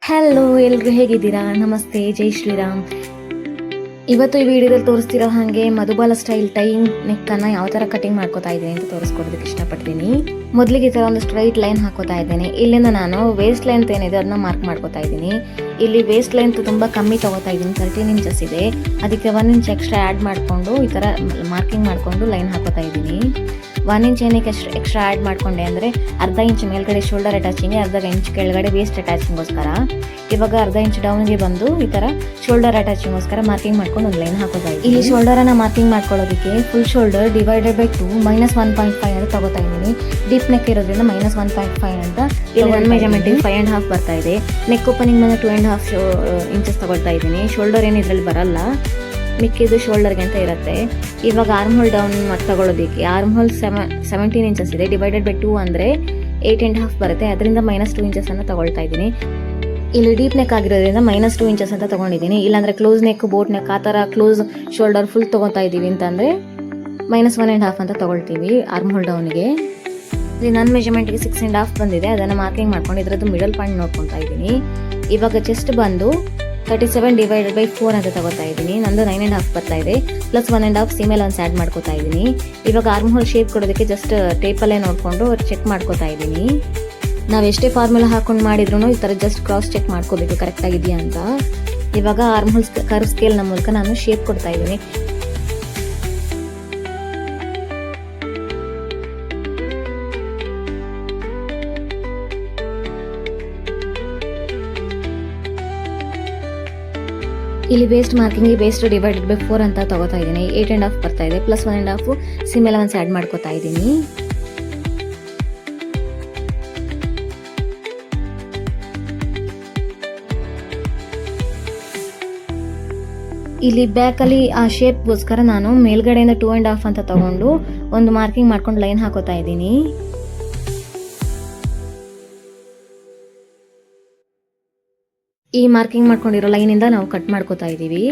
Hello, ಎಲ್ರು ಹೇಗಿದ್ದೀರಾ? ನಮಸ್ತೆ, ಜೈ ಶ್ರೀರಾಮ್. ಇವತ್ತು ಈ ವಿಡಿಯೋದಲ್ಲಿ ತೋರಿಸ್ತಿರೋ ಹಾಗೆ ಮಧುಬಾಲ ಸ್ಟೈಲ್ ಟೈಯಿಂಗ್ ನೆಕ್ಕನ್ನು ಯಾವ ಥರ ಕಟಿಂಗ್ ಮಾಡ್ಕೋತಾ ಇದ್ದೀನಿ ಅಂತ ತೋರಿಸ್ಕೊಡೋದಕ್ಕೆ ಇಷ್ಟಪಡ್ತೀನಿ. ಮೊದಲಿಗೆ ಈ ಥರ ಒಂದು ಸ್ಟ್ರೈಟ್ ಲೈನ್ ಹಾಕೋತಾ ಇದ್ದೇನೆ. ಇಲ್ಲಿಂದ ನಾನು ವೇಸ್ಟ್ ಲೆಂತ್ ಏನಿದೆ ಅದನ್ನ ಮಾರ್ಕ್ ಮಾಡ್ಕೋತಾ ಇದ್ದೀನಿ. ಇಲ್ಲಿ ವೇಸ್ಟ್ ಲೆಂತ್ ತುಂಬ ಕಮ್ಮಿ ತಗೋತಾ ಇದ್ದೀನಿ, 13 ಇಂಚಸ್ ಇದೆ. ಅದಕ್ಕೆ 1 ಇಂಚ್ ಎಕ್ಸ್ಟ್ರಾ ಆ್ಯಡ್ ಮಾಡಿಕೊಂಡು ಈ ಥರ ಮಾರ್ಕಿಂಗ್ ಮಾಡಿಕೊಂಡು ಲೈನ್ ಹಾಕೋತಾ ಇದ್ದೀನಿ. 1 ಇಂಚ್ ಏನಕ್ಕೆ ಎಕ್ಸ್ಟ್ರಾ ಆ್ಯಡ್ ಮಾಡಿಕೊಂಡೆ ಅಂದರೆ ಅರ್ಧ ಇಂಚ್ ಮೇಲ್ಗಡೆ ಶೋಲ್ಡರ್ ಅಟ್ಯಾಚಿಂಗ್, ಅರ್ಧ ಇಂಚ್ ಕೆಳಗಡೆ ವೇಸ್ಟ್ ಅಟ್ಯಾಚಿಂಗೋಸ್ಕರ. ಇವಾಗ ಅರ್ಧ ಇಂಚ್ ಡೌನ್ಗೆ ಬಂದು ಈ ಥರ ಶೋಲ್ಡರ್ ಅಟ್ಯಾಚಿಂಗೋಸ್ಕರ ಮಾರ್ಕಿಂಗ್ ಮಾಡ್ಕೊಂಡು ಒಂದು ಲೈನ್ ಹಾಕೋತಾ ಇದ್ದೀನಿ. ಇಲ್ಲಿ ಶೋಲ್ಡರನ್ನು ಮಾರ್ಕಿಂಗ್ ಮಾಡ್ಕೊಳ್ಳೋದಕ್ಕೆ ಫುಲ್ ಶೋಲ್ಡರ್ ಡಿವೈಡೆಡ್ ಬೈ 2 -1.5 ಅಂತ ತಗೋತಾ ಇದ್ದೀನಿ. ಡೀಪ್ ನೆಕ್ ಇರೋದ್ರಿಂದ -1.5 ಅಂತ ಇಲ್ಲಿ ನನ್ನ ಮೆಜರ್ಮೆಂಟಿಗೆ 5.5 ಬರ್ತಾ ಇದೆ. ನೆಕ್ ಓಪನಿಂಗ್ ಬಂದು 2.5 ಇಂಚಸ್ ತಗೊಳ್ತಾ ಇದ್ದೀನಿ. ಶೋಲ್ಡರ್ ಏನು ಇದರಲ್ಲಿ ಬರಲ್ಲ, ಮಿಕ್ಕಿದ್ದು ಶೋಲ್ಡರ್ಗೆ ಅಂತ ಇರುತ್ತೆ. ಇವಾಗ ಆರ್ಮ್ ಹೋಲ್ ಡೌನ್ ತಗೊಳ್ಳೋದಕ್ಕೆ ಆರ್ಮ್ ಹೋಲ್ 17 ಇಂಚಸ್ ಇದೆ. ಡಿವೈಡೆಡ್ ಬೈ 2 ಅಂದರೆ 8.5 ಬರುತ್ತೆ. ಅದರಿಂದ -2 ಇಂಚಸ್ ಅನ್ನು ತಗೊಳ್ತಾ ಇದ್ದೀನಿ. ಇಲ್ಲಿ ಡೀಪ್ ನೆಕ್ ಆಗಿರೋದ್ರಿಂದ -2 ಇಂಚಸ್ ಅಂತ ತೊಗೊಂಡಿದ್ದೀನಿ. ಇಲ್ಲಾಂದರೆ ಕ್ಲೋಸ್ ನೆಕ್, ಬೋಟ್ ನೆಕ್ ಆ ಥರ ಕ್ಲೋಸ್ ಶೋಲ್ಡರ್ ಫುಲ್ ತೊಗೊತಾ ಇದ್ದೀವಿ ಅಂತಂದರೆ -1.5 ಅಂತ ತೊಗೊಳ್ತೀವಿ ಆರ್ಮ್ ಹೋಲ್ ಡೌನಿಗೆ. ಇಲ್ಲಿ ನನ್ನ ಮೆಜರ್ಮೆಂಟ್ಗೆ 6.5 ಬಂದಿದೆ. ಅದನ್ನು ಮಾರ್ಕಿಂಗ್ ಮಾಡ್ಕೊಂಡು ಇದರದ್ದು ಮಿಡಲ್ ಪಾಯಿಂಟ್ ನೋಡ್ಕೊತಾ ಇದ್ದೀನಿ. ಇವಾಗ ಚೆಸ್ಟ್ ಬಂದು 37 ಡಿವೈಡೆಡ್ ಬೈ 4 ಅಂತ ತಗೋತಾ ಇದ್ದೀನಿ. ನಂದು 9.5 ಬರ್ತಾ ಇದೆ. ಪ್ಲಸ್ 1.5 ಸೀಮೇಲ್ ಒಂದು ಆ್ಯಡ್ ಮಾಡ್ಕೋತಾ ಇದ್ದೀನಿ. ಇವಾಗ ಆರ್ಮ್ ಹೋಲ್ ಶೇಪ್ ಕೊಡೋದಕ್ಕೆ ಜಸ್ಟ್ ಟೇಪಲ್ಲೇ ನೋಡಿಕೊಂಡು ಚೆಕ್ ಮಾಡ್ಕೋತಾ ಇದ್ದೀನಿ. ನಾವು ಎಷ್ಟೇ ಫಾರ್ಮುಲಾ ಹಾಕೊಂಡು ಮಾಡಿದ್ರು ಈ ಥರ ಜಸ್ಟ್ ಕ್ರಾಸ್ ಚೆಕ್ ಮಾಡ್ಕೋಬೇಕು ಕರೆಕ್ಟ್ ಆಗಿದೆಯಾ ಅಂತ. ಇವಾಗ ಆರ್ಮ್ ಹೋಲ್ ಕರ್ವ್ ಸ್ಕೇಲ್ನ ಮೂಲಕ ನಾನು ಶೇಪ್ ಕೊಡ್ತಾ ಇದ್ದೀನಿ. ಇಲ್ಲಿ waste marking waste divided by 4 ಅಂತ ತಗೋತಾ ಇದ್ದೀನಿ. 8.5 ಬರ್ತಾ ಇದೆ. ಪ್ಲಸ್ 1.5 ಸೀಮೇಲ್ ಒಂದು ಆ್ಯಡ್ ಮಾಡ್ಕೋತಾ ಇದ್ದೀನಿ. ಇಲ್ಲಿ ಬ್ಯಾಕಲ್ಲಿ ಆ ಶೇಪ್ಗೋಸ್ಕರ ನಾನು ಮೇಲ್ಗಡೆಯಿಂದ 2.5 ಅಂತ ತಗೊಂಡು ಒಂದು ಮಾರ್ಕಿಂಗ್ ಮಾಡ್ಕೊಂಡು ಲೈನ್ ಹಾಕೋತಾ ಇದ್ದೀನಿ. ಈ ಮಾರ್ಕಿಂಗ್ ಮಾಡ್ಕೊಂಡಿರೋ ಲೈನಿಂದ ನಾವು ಕಟ್ ಮಾಡ್ಕೋತಾ ಇದ್ದೀವಿ.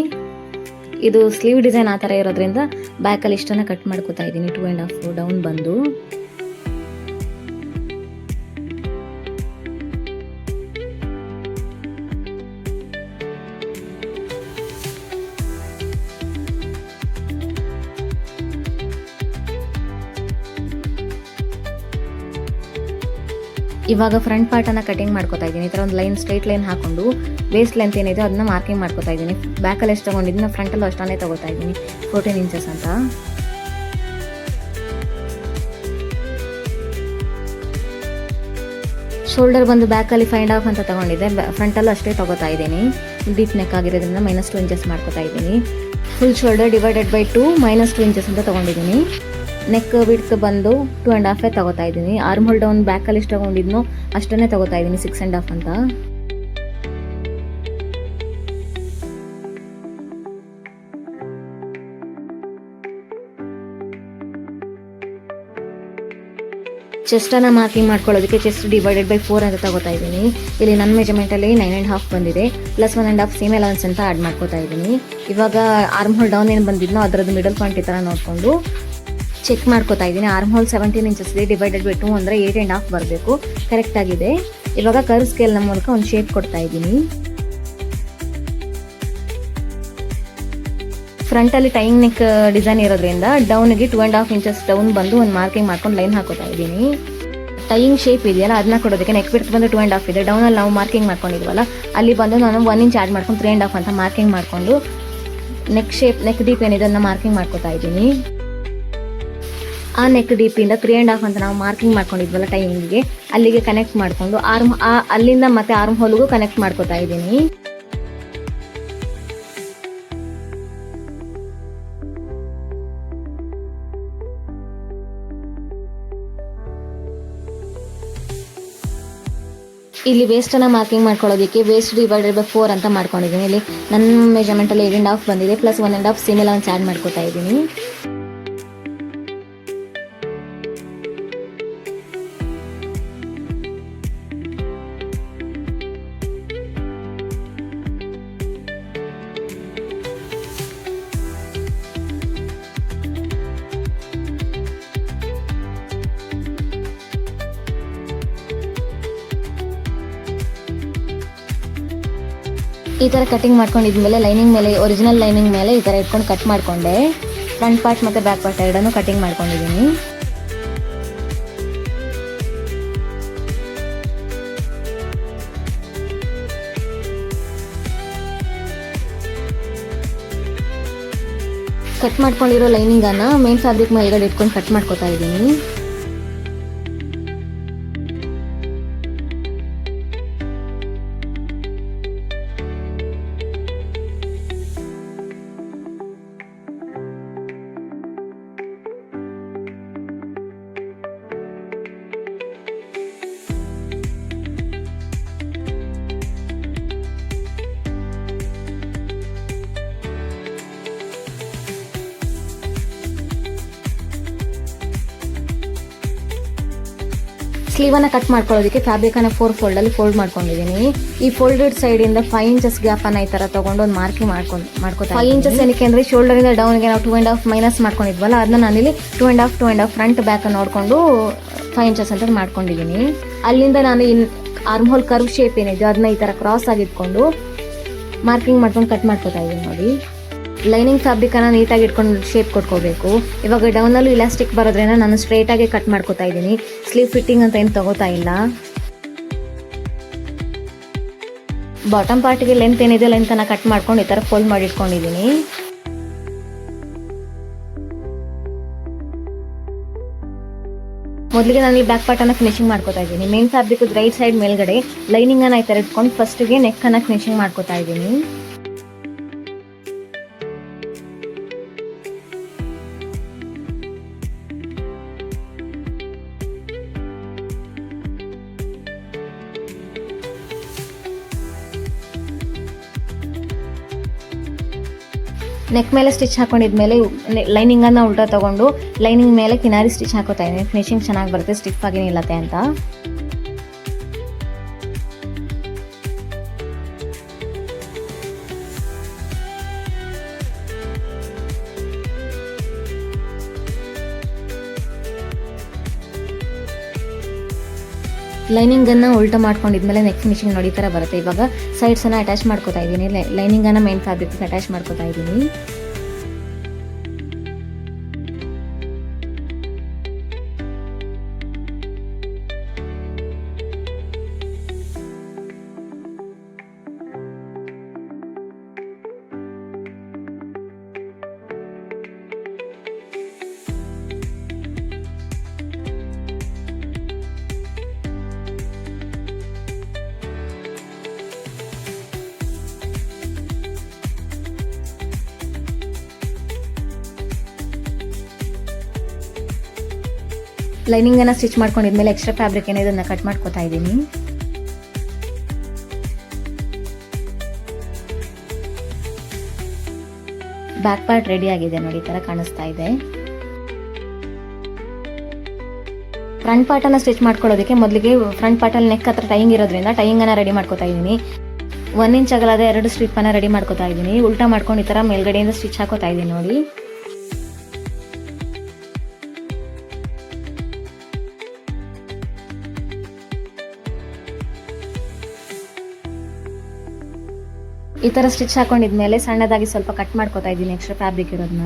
ಇದು ಸ್ಲೀವ್ ಡಿಸೈನ್ ಆ ಥರ ಇರೋದ್ರಿಂದ ಬ್ಯಾಕಲ್ಲಿ ಇಷ್ಟನ್ನು ಕಟ್ ಮಾಡ್ಕೋತಾ ಇದ್ದೀನಿ. 2.5 ಡೌನ್ ಬಂದು ಇವಾಗ ಫ್ರಂಟ್ ಪಾರ್ಟನ್ನು ಕಟಿಂಗ್ ಮಾಡ್ಕೋತಾ ಇದ್ದೀನಿ. ಈ ಥರ ಒಂದು ಲೈನ್ ಸ್ಟ್ರೈಟ್ ಲೈನ್ ಹಾಕೊಂಡು ವೇಸ್ಟ್ ಲೆಂತ್ ಏನಿದೆ ಅದನ್ನ ಮಾರ್ಕಿಂಗ್ ಮಾಡ್ಕೋತಾ ಇದ್ದೀನಿ. ಬ್ಯಾಕಲ್ಲಿ ಎಷ್ಟು ತೊಗೊಂಡಿದ್ದೀನಿ, ಫ್ರಂಟಲ್ಲೂ ಅಷ್ಟೇ ತೊಗೋತಾ ಇದ್ದೀನಿ, 14 ಇಂಚಸ್ ಅಂತ. ಶೋಲ್ಡರ್ ಬಂದು ಬ್ಯಾಕಲ್ಲಿ 5.5 ಅಂತ ತೊಗೊಂಡಿದ್ದೆ, ಫ್ರಂಟಲ್ಲೂ ಅಷ್ಟೇ ತೊಗೋತಾ ಇದ್ದೀನಿ. ಡೀಪ್ ನೆಕ್ ಆಗಿರೋದ್ರಿಂದ -2 ಇಂಚಸ್ ಮಾಡ್ಕೋತಾ ಇದ್ದೀನಿ. Full shoulder divided by 2 -2 inches ಅಂತ ತೊಗೊಂಡಿದ್ದೀನಿ. ನೆಕ್ ವಿಡ್ತ್ ಬಂದು 2.5 ತಗೋತಾ ಇದ್ದೀನಿ. ಆರ್ಮ್ ಹೋಲ್ ಡೌನ್ ಬ್ಯಾಕಲ್ಲಿ ಎಷ್ಟು ತಗೊಂಡಿದ್ನೋ ಅಷ್ಟನ್ನೇ ತಗೋತಾ ಇದ್ದೀನಿ, 6.5 ಅಂತ. ಚೆಸ್ಟನ್ನು ಮಾರ್ಕಿಂಗ್ ಮಾಡ್ಕೊಳ್ಳೋದಕ್ಕೆ ಚೆಸ್ಟ್ ಡಿವೈಡೆಡ್ ಬೈ 4 ಅಂತ ತಗೋತಾ ಇದ್ದೀನಿ. ಇಲ್ಲಿ ನನ್ನ ಮೆಜರ್ಮೆಂಟಲ್ಲಿ 9.5 ಬಂದಿದೆ. ಪ್ಲಸ್ 1.5 ಸೀಮೇಲ್ ಅಲೌನ್ಸ್ ಅಂತ ಆ್ಯಡ್ ಮಾಡ್ಕೋತಾ ಇದ್ದೀನಿ. ಇವಾಗ ಆರ್ಮ್ ಹೋಲ್ ಡೌನ್ ಏನು ಬಂದಿದ್ನೋ ಅದರದ್ದು ಮಿಡಲ್ ಪಾಯಿಂಟ್ ಈ ಥರ ನೋಡಿಕೊಂಡು ಚೆಕ್ ಮಾಡ್ಕೋತಾ ಇದ್ದೀನಿ. ಆರ್ಮ್ ಹೋಲ್ 17 ಇಂಚಸ್ ಇದೆ. ಡಿವೈಡೆಡ್ ಬೈ 2 ಅಂದರೆ 8.5 ಬರಬೇಕು, ಕರೆಕ್ಟ್ ಆಗಿದೆ. ಇವಾಗ ಕರ್ವ್ ಸ್ಕೇಲ್ನ ಮೂಲಕ ಒಂದು ಶೇಪ್ ಕೊಡ್ತಾ ಇದ್ದೀನಿ. ಫ್ರಂಟಲ್ಲಿ ಟೈಯಿಂಗ್ ನೆಕ್ ಡಿಸೈನ್ ಇರೋದ್ರಿಂದ ಡೌನ್ಗೆ 2.5 ಇಂಚಸ್ ಡೌನ್ ಬಂದು ಒಂದು ಮಾರ್ಕಿಂಗ್ ಮಾಡ್ಕೊಂಡು ಲೈನ್ ಹಾಕೋತಾ ಇದ್ದೀನಿ. ಟೈಯಿಂಗ್ ಶೇಪ್ ಇದೆಯಲ್ಲ ಅದನ್ನ ಕೊಡೋದಕ್ಕೆ ನೆಕ್ ಬಿಡ್ತು ಬಂದು 2.5 ಇದೆ. ಡೌನಲ್ಲಿ ನಾವು ಮಾರ್ಕಿಂಗ್ ಮಾಡ್ಕೊಂಡಿದ್ವಲ್ಲ ಅಲ್ಲಿ ಬಂದು ನಾನು 1 ಇಂಚ್ ಆ್ಯಡ್ ಮಾಡ್ಕೊಂಡು 3.5 ಅಂತ ಮಾರ್ಕಿಂಗ್ ಮಾಡಿಕೊಂಡು ನೆಕ್ ಶೇಪ್, ನೆಕ್ ಡೀಪ್ ಏನಿದೆ ಅದನ್ನ ಮಾರ್ಕಿಂಗ್ ಮಾಡ್ಕೋತಾ ಇದ್ದೀನಿ. ಆ ನೆಕ್ ಡೀಪಿಂದ 3.5 ಅಂತ ನಾವು ಮಾರ್ಕಿಂಗ್ ಮಾಡ್ಕೊಂಡಿದ್ವಲ್ಲ ಟೈಮಿಂಗ್ಗೆ, ಅಲ್ಲಿಗೆ ಕನೆಕ್ಟ್ ಮಾಡಿಕೊಂಡು ಅಲ್ಲಿಂದ ಮತ್ತೆ ಆರ್ಮ್ ಹೋಲ್ಗೂ ಕನೆಕ್ಟ್ ಮಾಡ್ಕೋತಾ ಇದ್ದೀನಿ. ಇಲ್ಲಿ ವೇಸ್ಟನ್ನು ಮಾರ್ಕಿಂಗ್ ಮಾಡ್ಕೊಳ್ಳೋದಕ್ಕೆ ವೇಸ್ಟ್ ಡಿವೈಡೆಡ್ ಬೈ 4 ಅಂತ ಮಾಡ್ಕೊಂಡಿದ್ದೀನಿ. ಇಲ್ಲಿ ನನ್ನ ಮೆಜರ್ಮೆಂಟಲ್ಲಿ 8.5 ಬಂದಿದೆ. ಪ್ಲಸ್ 1.5 ಸೀಮೇಲ್ ಒಂದು ಆ್ಯಡ್ ಮಾಡ್ಕೋತಾ ಇದ್ದೀನಿ. ಈ ಥರ ಕಟಿಂಗ್ ಮಾಡ್ಕೊಂಡಿದ್ಮೇಲೆ ಲೈನಿಂಗ್ ಮೇಲೆ, ಒರಿಜಿನಲ್ ಲೈನಿಂಗ್ ಮೇಲೆ ಈ ಥರ ಇಟ್ಕೊಂಡು ಕಟ್ ಮಾಡಿಕೊಂಡೆ. ಫ್ರಂಟ್ ಪಾರ್ಟ್ ಮತ್ತು ಬ್ಯಾಕ್ ಪಾರ್ಟ್ ಎರಡನ್ನೂ ಕಟಿಂಗ್ ಮಾಡ್ಕೊಂಡಿದ್ದೀನಿ. ಕಟ್ ಮಾಡ್ಕೊಂಡಿರೋ ಲೈನಿಂಗನ್ನು ಮೇನ್ ಫ್ಯಾಬ್ರಿಕ್ ಮೇಲ್ಗಡೆ ಇಟ್ಕೊಂಡು ಕಟ್ ಮಾಡ್ಕೊತಾ ಇದ್ದೀನಿ. ಸ್ಲೀವನ್ನು ಕಟ್ ಮಾಡ್ಕೊಳ್ಳೋದಕ್ಕೆ ಫ್ಯಾಬ್ರಿಕನ್ನು 4 ಫೋಲ್ಡಲ್ಲಿ ಫೋಲ್ಡ್ ಮಾಡ್ಕೊಂಡಿದ್ದೀನಿ. ಈ ಫೋಲ್ಡೆಡ್ ಸೈಡಿಂದ 5 ಇಂಚಸ್ ಗ್ಯಾಪನ್ನು ಈ ಥರ ತೊಗೊಂಡು ಒಂದು ಮಾರ್ಕಿಂಗ್ ಮಾಡ್ಕೊತಾ 5 ಇಂಚಸ್ ಏನಕ್ಕೆ ಅಂದರೆ ಶೋಲ್ಡರಿಂದ ಡೌನ್ಗೆ ನಾವು 2.5 ಮೈನಸ್ ಮಾಡ್ಕೊಂಡಿದ್ವಲ್ಲ, ಅದನ್ನ ನಾನಿಲ್ಲಿ 2.5 ಫ್ರಂಟ್ ಬ್ಯಾಕ್ ನೋಡಿಕೊಂಡು 5 ಇಂಚಸ್ ಅಂತ ಮಾಡ್ಕೊಂಡಿದ್ದೀನಿ. ಅಲ್ಲಿಂದ ನಾನು ಆರ್ಮ್ ಹೋಲ್ ಕರ್ವ್ ಶೇಪ್ ಏನಿದೆ ಅದನ್ನ ಈ ಥರ ಕ್ರಾಸ್ ಆಗಿಟ್ಕೊಂಡು ಮಾರ್ಕಿಂಗ್ ಮಾಡ್ಕೊಂಡು ಕಟ್ ಮಾಡ್ಕೊತಾ ಇದ್ದೀನಿ ನೋಡಿ. ಲೈನಿಂಗ್ ಫ್ಯಾಬ್ರಿಕನ್ನು ನೀಟಾಗಿ ಇಟ್ಕೊಂಡು ಶೇಪ್ ಕೊಟ್ಕೋಬೇಕು. ಇವಾಗ ಡೌನಲ್ಲೂ ಇಲಾಸ್ಟಿಕ್ ಬರೋದ್ರಿಂದ ನಾನು ಸ್ಟ್ರೈಟಾಗಿ ಕಟ್ ಮಾಡ್ಕೊತಾ ಇದ್ದೀನಿ. ಸ್ಲೀವ್ ಫಿಟ್ಟಿಂಗ್ ಅಂತ ಏನು ತಗೋತಾ ಇಲ್ಲ. ಬಾಟಮ್ ಪಾರ್ಟಿಗೆ ಲೆಂತ್ ಏನಿದೆ ಲೆಂತನ್ನು ಕಟ್ ಮಾಡ್ಕೊಂಡು ಈ ಥರ ಫೋಲ್ಡ್ ಮಾಡಿ ಇಟ್ಕೊಂಡಿದ್ದೀನಿ. ಮೊದಲಿಗೆ ನಾನು ಈ ಬ್ಯಾಕ್ ಪಾರ್ಟನ್ನು ಫಿನಿಶಿಂಗ್ ಮಾಡ್ಕೊತಾ ಇದ್ದೀನಿ. ಮೇನ್ ಫ್ಯಾಬ್ರಿಕ್ ರೈಟ್ ಸೈಡ್ ಮೇಲ್ಗಡೆ ಲೈನಿಂಗನ್ನು ಈ ಥರ ಇಟ್ಕೊಂಡು ಫಸ್ಟಿಗೆ ನೆಕ್ಕನ್ನು ಫಿನಿಶಿಂಗ್ ಮಾಡ್ಕೊತಾ ಇದ್ದೀನಿ. ನೆಕ್ ಮೇಲೆ ಸ್ಟಿಚ್ ಹಾಕೊಂಡಿದ್ಮೇಲೆ ಲೈನಿಂಗನ್ನು ಉಲ್ಟಾ ತೊಗೊಂಡು ಲೈನಿಂಗ್ ಮೇಲೆ ಕಿನಾರಿ ಸ್ಟಿಚ್ ಹಾಕೋತಾ ಇದ್ದೀನಿ. ಫಿನಿಶಿಂಗ್ ಚೆನ್ನಾಗಿ ಬರುತ್ತೆ, ಸ್ಟಿಫ್ ಆಗಿ ನಿಲ್ಲತ್ತೆ ಅಂತ. ಲೈನಿಂಗನ್ನು ಉಲ್ಟಾ ಮಾಡ್ಕೊಂಡಿದ್ಮೇಲೆ ನೆಕ್ ಫಿನಿಶಿಂಗ್ ನೋಡಿ ಈ ಥರ ಬರುತ್ತೆ. ಇವಾಗ ಸೈಡ್ಸನ್ನು ಅಟ್ಯಾಚ್ ಮಾಡ್ಕೊತಾ ಇದ್ದೀನಿ. ಲೈನಿಂಗನ್ನು ಮೇನ್ ಫ್ಯಾಬ್ರಿಕ್ಗೆ ಅಟ್ಯಾಚ್ ಮಾಡ್ಕೊತಾ ಇದ್ದೀನಿ. ಲೈನಿಂಗನ್ನು ಸ್ಟಿಚ್ ಮಾಡ್ಕೊಂಡಿದ್ಮೇಲೆ ಎಕ್ಸ್ಟ್ರಾ ಫ್ಯಾಬ್ರಿಕ್ ಏನಿದೆ ಅದನ್ನ ಕಟ್ ಮಾಡ್ಕೊತಾ ಇದ್ದೀನಿ. ಬ್ಯಾಕ್ ಪಾರ್ಟ್ ರೆಡಿ ಆಗಿದೆ ನೋಡಿ, ಈ ಥರ ಕಾಣಿಸ್ತಾ ಇದೆ. ಫ್ರಂಟ್ ಪಾರ್ಟನ್ನು ಸ್ಟಿಚ್ ಮಾಡ್ಕೊಳ್ಳೋದಕ್ಕೆ ಮೊದಲಿಗೆ ಫ್ರಂಟ್ ಪಾರ್ಟಲ್ಲಿ ನೆಕ್ ಹತ್ರ ಟೈಯಿಂಗ್ ಇರೋದ್ರಿಂದ ಟೈಯಿಂಗನ್ನು ರೆಡಿ ಮಾಡ್ಕೊತಾ ಇದ್ದೀನಿ. 1 ಇಂಚ್ ಅಗಲದ 2 ಸ್ಟ್ರಿಪ್ಪನ್ನು ರೆಡಿ ಮಾಡ್ಕೊತಾ ಇದ್ದೀನಿ. ಉಲ್ಟಾ ಮಾಡ್ಕೊಂಡು ಈ ಥರ ಮೇಲ್ಗಡೆಯಿಂದ ಸ್ಟಿಚ್ ಹಾಕೋತಾ ಇದ್ದೀನಿ ನೋಡಿ. ಈ ಥರ ಸ್ಟಿಚ್ ಹಾಕೊಂಡಿದ್ಮೇಲೆ ಸಣ್ಣದಾಗಿ ಸ್ವಲ್ಪ ಕಟ್ ಮಾಡ್ಕೊತಾ ಇದ್ದೀನಿ ಎಕ್ಸ್ಟ್ರಾ ಫ್ಯಾಬ್ರಿಕ್ ಇರೋದನ್ನ.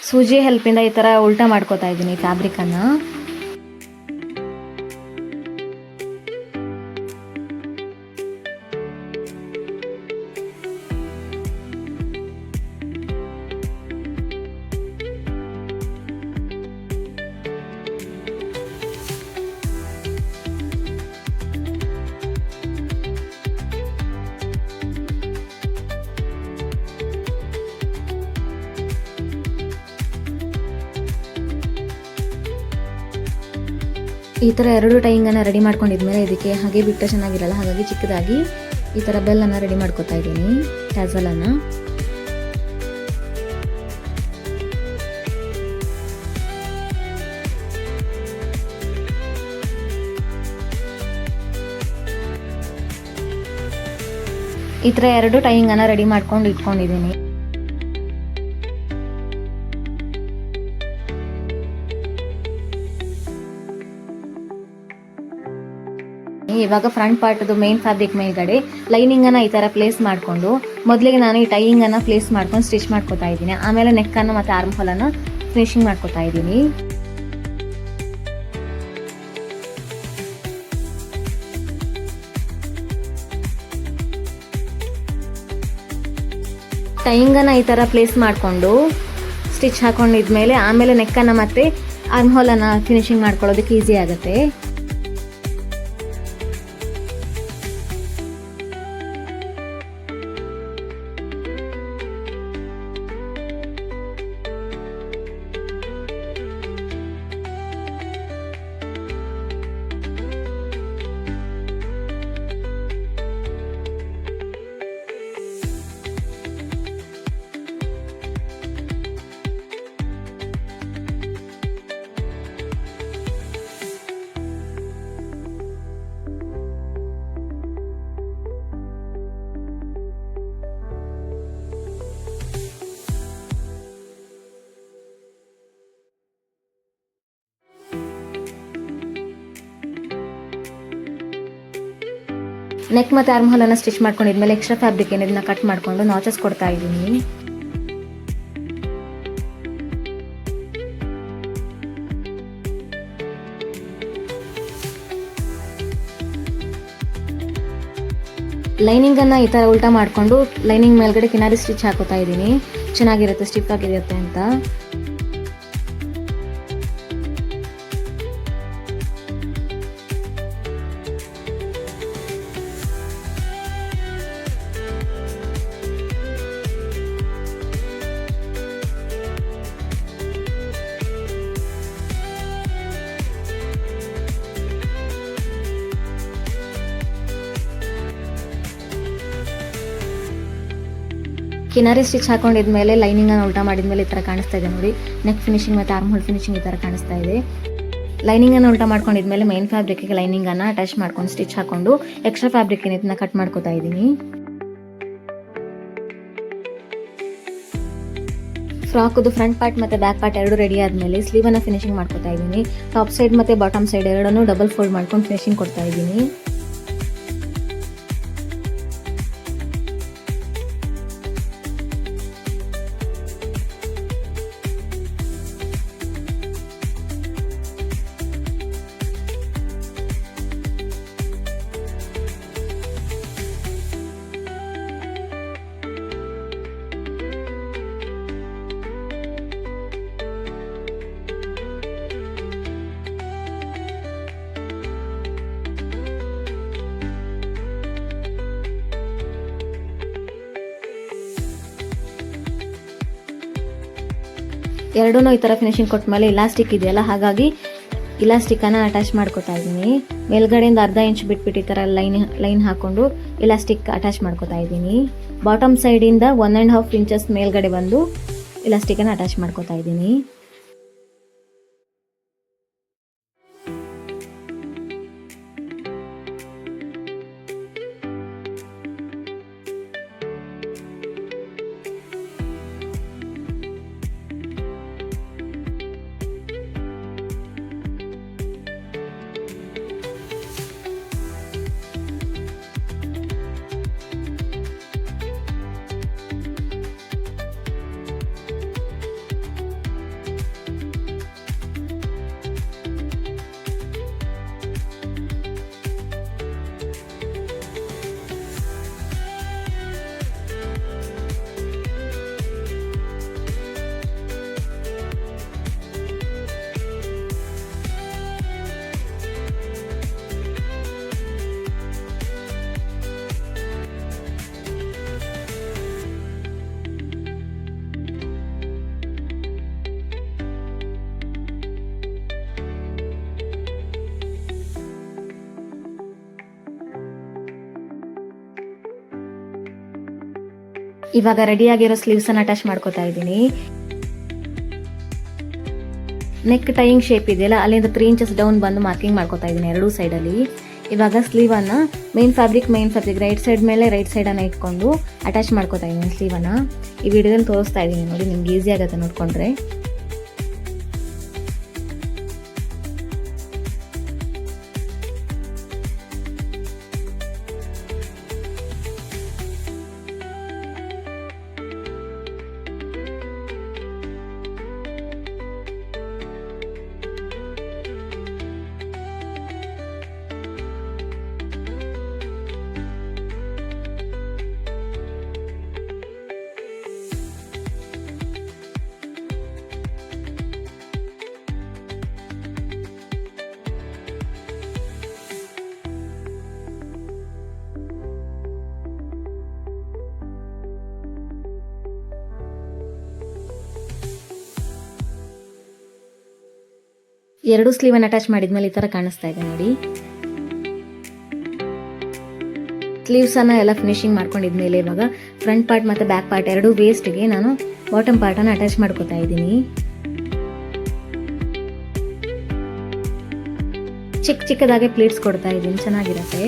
ಸೂಜಿ ಹೆಲ್ಪಿಂದ ಈ ಥರ ಉಲ್ಟಾ ಮಾಡ್ಕೊತಾ ಇದ್ದೀನಿ ಫ್ಯಾಬ್ರಿಕನ್ನು. ಈ ಥರ 2 ಟೈಯಿಂಗನ್ನು ರೆಡಿ ಮಾಡ್ಕೊಂಡಿದ್ಮೇಲೆ ಇದಕ್ಕೆ ಹಾಗೆ ಬಿಟ್ಟರೆ ಚೆನ್ನಾಗಿರಲ್ಲ, ಹಾಗಾಗಿ ಚಿಕ್ಕದಾಗಿ ಈ ಥರ ಬೆಲ್ಲನ್ನು ರೆಡಿ ಮಾಡ್ಕೊತಾ ಇದ್ದೀನಿ, ಟ್ಯಾಸಲನ್ನು. ಈ ಥರ 2 ಟೈಯಿಂಗನ್ನು ರೆಡಿ ಮಾಡ್ಕೊಂಡು ಇಟ್ಕೊಂಡಿದ್ದೀನಿ. ಇವಾಗ ಫ್ರಂಟ್ ಪಾರ್ಟ್ದು ಮೇನ್ ಫ್ಯಾಬ್ರಿಕ್ ಮೇಲ್ಗಡೆ ಲೈನಿಂಗನ್ನು ಈ ಥರ ಪ್ಲೇಸ್ ಮಾಡಿಕೊಂಡು ಮೊದಲಿಗೆ ನಾನು ಈ ಟೈಯಿಂಗನ್ನು ಪ್ಲೇಸ್ ಮಾಡ್ಕೊಂಡು ಸ್ಟಿಚ್ ಮಾಡ್ಕೊತಾ ಇದ್ದೀನಿ. ಆಮೇಲೆ ನೆಕ್ಕನ್ನು ಮತ್ತು ಆರ್ಮ್ ಹೋಲನ್ನು ಫಿನಿಶಿಂಗ್ ಮಾಡ್ಕೊತಾ ಇದ್ದೀನಿ. ಟೈಯಿಂಗನ್ನು ಈ ಥರ ಪ್ಲೇಸ್ ಮಾಡಿಕೊಂಡು ಸ್ಟಿಚ್ ಹಾಕೊಂಡಿದ್ಮೇಲೆ ಆಮೇಲೆ ನೆಕ್ಕನ್ನು ಮತ್ತು ಆರ್ಮ್ ಹೋಲನ್ನು ಫಿನಿಶಿಂಗ್ ಮಾಡ್ಕೊಳ್ಳೋದಕ್ಕೆ ಈಸಿ ಆಗುತ್ತೆ. ನೆಕ್ ಮತ್ತು ಆರ್ಮ್ ಹೋಲನ್ನು ಸ್ಟಿಚ್ ಮಾಡ್ಕೊಂಡಿದ್ಮೇಲೆ ಎಕ್ಸ್ಟ್ರಾ ಫ್ಯಾಬ್ರಿಕ್ ಏನಿದನ್ನ ಕಟ್ ಮಾಡಿಕೊಂಡು ನಾಚಸ್ ಕೊಡ್ತಾ ಇದ್ದೀನಿ. ಲೈನಿಂಗನ್ನು ಈ ಥರ ಉಲ್ಟಾ ಮಾಡಿಕೊಂಡು ಲೈನಿಂಗ್ ಮೇಲ್ಗಡೆ ಕಿನಾರಿ ಸ್ಟಿಚ್ ಹಾಕೋತಾ ಇದ್ದೀನಿ. ಚೆನ್ನಾಗಿರುತ್ತೆ, ಸ್ಟಿಫ್ ಆಗಿರುತ್ತೆ ಅಂತ. ಕಿನಾರಿ ಸ್ಟಿಚ್ ಹಾಕೊಂಡಿದ್ಮೇಲೆ ಲೈನಿಂಗನ್ನು ಉಲ್ಟಾ ಮಾಡಿದ್ಮೇಲೆ ಈ ಥರ ಕಾಣಿಸ್ತಾ ಇದೆ ನೋಡಿ. ನೆಕ್ ಫಿನಿಶಿಂಗ್ ಮತ್ತು ಆರ್ಮ್ ಹೋಲ್ ಫಿನಿಶಿಂಗ್ ಈ ಥರ ಕಾಣಿಸ್ತಾ ಇದೆ. ಲೈನಿಂಗನ್ನು ಉಲ್ಟಾ ಮಾಡ್ಕೊಂಡಿದ್ಮೇಲೆ ಮೈನ್ ಫ್ಯಾಬ್ರಿಕ್ಗೆ ಲೈನಿಂಗನ್ನು ಅಟ್ಯಾಚ್ ಮಾಡ್ಕೊಂಡು ಸ್ಟಿಚ್ ಹಾಕೊಂಡು ಎಕ್ಸ್ಟ್ರಾ ಫ್ಯಾಬ್ರಿಕ್ ಏನಿದನ್ನ ಕಟ್ ಮಾಡ್ಕೊತಾ ಇದ್ದೀನಿ. ಫ್ರಾಕ್ದು ಫ್ರಂಟ್ ಪಾರ್ಟ್ ಮತ್ತು ಬ್ಯಾಕ್ ಪಾರ್ಟ್ ಎರಡು ರೆಡಿ ಆದಮೇಲೆ ಸ್ಲೀವನ್ನು ಫಿನಿಶಿಂಗ್ ಮಾಡ್ಕೊತಾ ಇದ್ದೀನಿ. ಟಾಪ್ ಸೈಡ್ ಮತ್ತು ಬಾಟಮ್ ಸೈಡ್ ಎರಡನ್ನೂ ಡಬಲ್ ಫೋಲ್ಡ್ ಮಾಡ್ಕೊಂಡು ಫಿನಿಶಿಂಗ್ ಕೊಡ್ತಾ ಇದ್ದೀನಿ. ಎರಡೂ ಈ ಥರ ಫಿನಿಶಿಂಗ್ ಕೊಟ್ಟ ಮೇಲೆ ಇಲಾಸ್ಟಿಕ್ ಇದೆಯಲ್ಲ, ಹಾಗಾಗಿ ಇಲಾಸ್ಟಿಕ್ಕನ್ನು ಅಟ್ಯಾಚ್ ಮಾಡ್ಕೊತಾ ಇದ್ದೀನಿ. ಮೇಲ್ಗಡೆಯಿಂದ ಅರ್ಧ ಇಂಚ್ ಬಿಟ್ಬಿಟ್ಟು ಈ ಥರ ಲೈನ್ ಹಾಕ್ಕೊಂಡು ಇಲಾಸ್ಟಿಕ್ ಅಟ್ಯಾಚ್ ಮಾಡ್ಕೊತಾ ಇದ್ದೀನಿ. ಬಾಟಮ್ ಸೈಡಿಂದ 1.5 ಇಂಚಸ್ ಮೇಲ್ಗಡೆ ಬಂದು ಇಲಾಸ್ಟಿಕ್ಕನ್ನು ಅಟ್ಯಾಚ್ ಮಾಡ್ಕೊತಾ ಇದ್ದೀನಿ. ಇವಾಗ ರೆಡಿಯಾಗಿರೋ ಸ್ಲೀವ್ಸನ್ನು ಅಟ್ಯಾಚ್ ಮಾಡ್ಕೊತಾ ಇದ್ದೀನಿ. ನೆಕ್ ಟೈಯಿಂಗ್ ಶೇಪ್ ಇದೆಯಲ್ಲ, ಅಲ್ಲಿಂದ 3 ಇಂಚಸ್ ಡೌನ್ ಬಂದು ಮಾರ್ಕಿಂಗ್ ಮಾಡ್ಕೊತಾ ಇದ್ದೀನಿ ಎರಡೂ ಸೈಡಲ್ಲಿ. ಇವಾಗ ಸ್ಲೀವನ್ನು ಮೇನ್ ಫ್ಯಾಬ್ರಿಕ್ ರೈಟ್ ಸೈಡ್ ಮೇಲೆ ರೈಟ್ ಸೈಡನ್ನು ಇಟ್ಕೊಂಡು ಅಟ್ಯಾಚ್ ಮಾಡ್ಕೊತಾ ಇದ್ದೀನಿ ಸ್ಲೀವನ್ನು. ಈ ವಿಡಿಯೋದಲ್ಲಿ ತೋರಿಸ್ತಾ ಇದ್ದೀನಿ ನೋಡಿ, ನಿಮ್ಗೆ ಈಸಿ ಆಗುತ್ತೆ ನೋಡ್ಕೊಂಡ್ರೆ. ಎರಡು ಸ್ಲೀವನ್ನು ಅಟ್ಯಾಚ್ ಮಾಡಿದ್ಮೇಲೆ ಈ ಥರ ಕಾಣಿಸ್ತಾ ಇದೆ ನೋಡಿ. ಸ್ಲೀವ್ಸನ್ನು ಎಲ್ಲ ಫಿನಿಶಿಂಗ್ ಮಾಡ್ಕೊಂಡಿದ್ಮೇಲೆ ಇವಾಗ ಫ್ರಂಟ್ ಪಾರ್ಟ್ ಮತ್ತು ಬ್ಯಾಕ್ ಪಾರ್ಟ್ ಎರಡು ವೇಸ್ಟ್ಗೆ ನಾನು ಬಾಟಮ್ ಪಾರ್ಟನ್ನು ಅಟ್ಯಾಚ್ ಮಾಡ್ಕೊತಾ ಇದ್ದೀನಿ. ಚಿಕ್ಕದಾಗೆ ಪ್ಲೀಟ್ಸ್ ಕೊಡ್ತಾ ಇದ್ದೀನಿ, ಚೆನ್ನಾಗಿರುತ್ತೆ.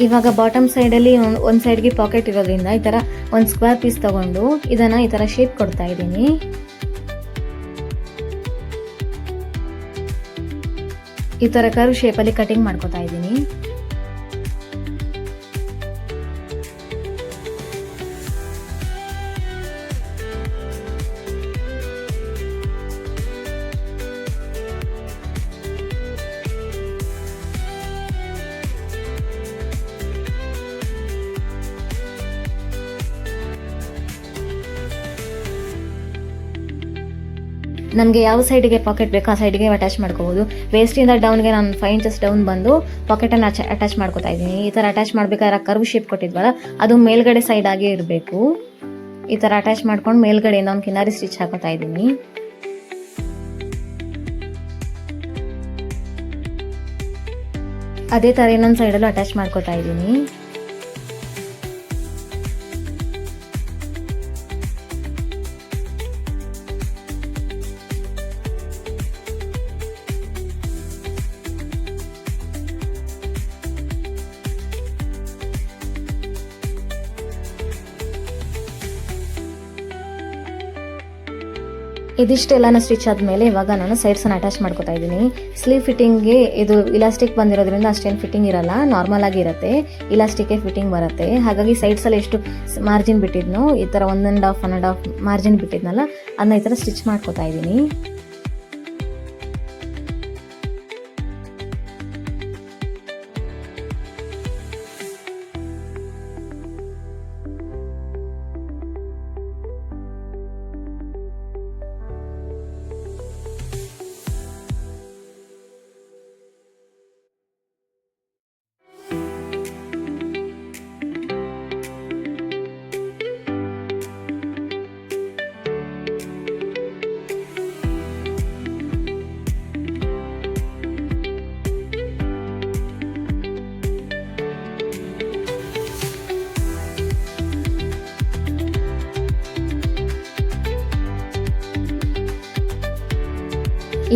ಇವಾಗ ಬಾಟಮ್ ಸೈಡಲ್ಲಿ ಒಂದು ಸೈಡ್ಗೆ ಪಾಕೆಟ್ ಇರೋದ್ರಿಂದ ಈ ಥರ ಒಂದು ಸ್ಕ್ವೇರ್ ಪೀಸ್ ತಗೊಂಡು ಇದನ್ನು ಈ ಥರ ಶೇಪ್ ಕೊಡ್ತಾ ಇದ್ದೀನಿ. ಈ ಥರ ಕರ್ವ್ ಶೇಪಲ್ಲಿ ಕಟಿಂಗ್ ಮಾಡ್ಕೊತಾ ಇದ್ದೀನಿ. ನಮಗೆ ಯಾವ ಸೈಡ್ಗೆ ಪಾಕೆಟ್ ಬೇಕೋ ಆ ಸೈಡ್ಗೆ ಅಟ್ಯಾಚ್ ಮಾಡ್ಕೋಬಹುದು. ವೇಸ್ಟಿಂದ ಡೌನ್ಗೆ ನಾನು 5 ಇಂಚಸ್ ಡೌನ್ ಬಂದು ಪಾಕೆಟನ್ನು ಅಟ್ಯಾಚ್ ಮಾಡ್ಕೋತಾ ಇದ್ದೀನಿ. ಈ ಥರ ಅಟ್ಯಾಚ್ ಮಾಡಬೇಕಾದ್ರೆ ಕರ್ವ್ ಶೇಪ್ ಕೊಟ್ಟಿದ್ವಲ್ಲ ಅದು ಮೇಲ್ಗಡೆ ಸೈಡ್ ಆಗೇ ಇರಬೇಕು. ಈ ಥರ ಅಟ್ಯಾಚ್ ಮಾಡ್ಕೊಂಡು ಮೇಲ್ಗಡೆಯಿಂದ ಒಂದು ಕಿನಾರಿ ಸ್ಟಿಚ್ ಹಾಕೋತಾ ಇದ್ದೀನಿ. ಅದೇ ಥರ ಇನ್ನೊಂದು ಸೈಡಲ್ಲೂ ಅಟ್ಯಾಚ್ ಮಾಡ್ಕೋತಾ ಇದ್ದೀನಿ. ಇದಿಷ್ಟೆಲ್ಲನ ಸ್ಟಿಚ್ ಆದಮೇಲೆ ಇವಾಗ ನಾನು ಸೈಡ್ಸನ್ನು ಅಟ್ಯಾಚ್ ಮಾಡ್ಕೊತಾ ಇದ್ದೀನಿ. ಸ್ಲೀವ್ ಫಿಟ್ಟಿಂಗ್ಗೆ ಇದು ಇಲಾಸ್ಟಿಕ್ ಬಂದಿರೋದ್ರಿಂದ ಅಷ್ಟೇನು ಫಿಟ್ಟಿಂಗ್ ಇರಲ್ಲ, ನಾರ್ಮಲ್ ಆಗಿ ಇರುತ್ತೆ. ಇಲಾಸ್ಟಿಕ್ಗೆ ಫಿಟ್ಟಿಂಗ್ ಬರುತ್ತೆ. ಹಾಗಾಗಿ ಸೈಡ್ಸಲ್ಲಿ ಎಷ್ಟು ಮಾರ್ಜಿನ್ ಬಿಟ್ಟಿದ್ನೋ ಈ ಥರ 1.5 ಮಾರ್ಜಿನ್ ಬಿಟ್ಟಿದ್ನಲ್ಲ ಅದನ್ನ ಈ ಥರ ಸ್ಟಿಚ್ ಮಾಡ್ಕೊತಾ ಇದ್ದೀನಿ.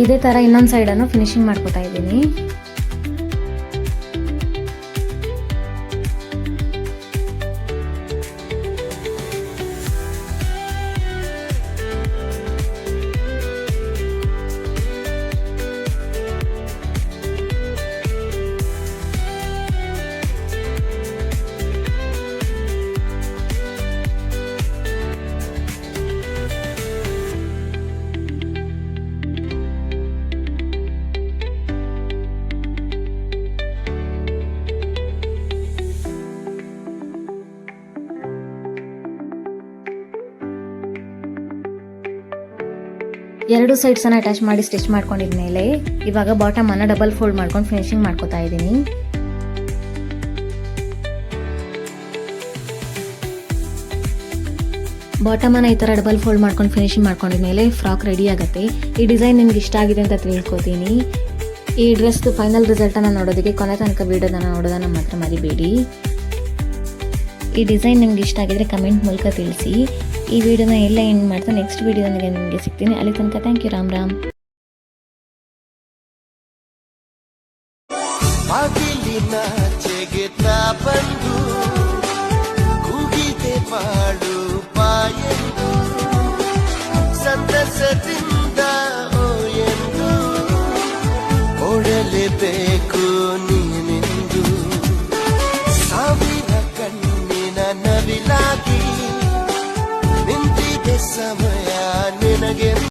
ಇದೇ ಥರ ಇನ್ನೊಂದು ಸೈಡನ್ನು ಫಿನಿಶಿಂಗ್ ಮಾಡ್ಕೊತಾ ಇದ್ದೀನಿ. ಎರಡು ಸೈಡ್ಸನ್ನು ಅಟ್ಯಾಚ್ ಮಾಡಿ ಸ್ಟಿಚ್ ಮಾಡ್ಕೊಂಡಿದ್ಮೇಲೆ ಇವಾಗ ಬಾಟಮ್ ಅನ್ನು ಡಬಲ್ ಫೋಲ್ಡ್ ಮಾಡ್ಕೊಂಡು ಫಿನಿಶಿಂಗ್ ಮಾಡ್ಕೊತಾ ಇದ್ದೀನಿ. ಬಾಟಮ್ ಅನ್ನು ಈ ಥರ ಡಬಲ್ ಫೋಲ್ಡ್ ಮಾಡ್ಕೊಂಡು ಫಿನಿಶಿಂಗ್ ಮಾಡ್ಕೊಂಡಿದ್ಮೇಲೆ ಫ್ರಾಕ್ ರೆಡಿ ಆಗುತ್ತೆ. ಈ ಡಿಸೈನ್ ನಿಮ್ಗೆ ಇಷ್ಟ ಆಗಿದೆ ಅಂತ ತಿಳ್ಕೊತೀನಿ. ಈ ಡ್ರೆಸ್ದು ಫೈನಲ್ ರಿಸಲ್ಟನ್ನು ನೋಡೋದಕ್ಕೆ ಕೊನೆ ತನಕ ವಿಡಿಯೋದನ್ನು ನೋಡೋದನ್ನು ಮಾತ್ರ ಮರಿಬೇಡಿ. ಈ ಡಿಸೈನ್ ನಿಮ್ಗೆ ಇಷ್ಟ ಆಗಿದ್ರೆ ಕಮೆಂಟ್ ಮೂಲಕ ತಿಳಿಸಿ. ಈ ವಿಡಿಯೋನ ಎಲ್ಲ ಎಂಡ್ ಮಾಡ್ತಾ ನೆಕ್ಸ್ಟ್ ವಿಡಿಯೋನಿಗೆ ನಿಮಗೆ ಸಿಗ್ತೀನಿ. ಅಲ್ಲಿ ತನಕ ಥ್ಯಾಂಕ್ ಯು. ರಾಮ್ ರಾಮ್. ಬಂದು ಕೂಗಿದೆ ಮಾಡು ಪಾಯೆಂದು ಸಂತಸದಿಂದ ಎಂದು ಓಡಲೇಬೇಕು ನೀನೆಂದು ಸಾವಿರ ಕಣ್ಣಿನ ನವಿಲಾಗಿ ನಿಂತಿದೆ ಸಮಯ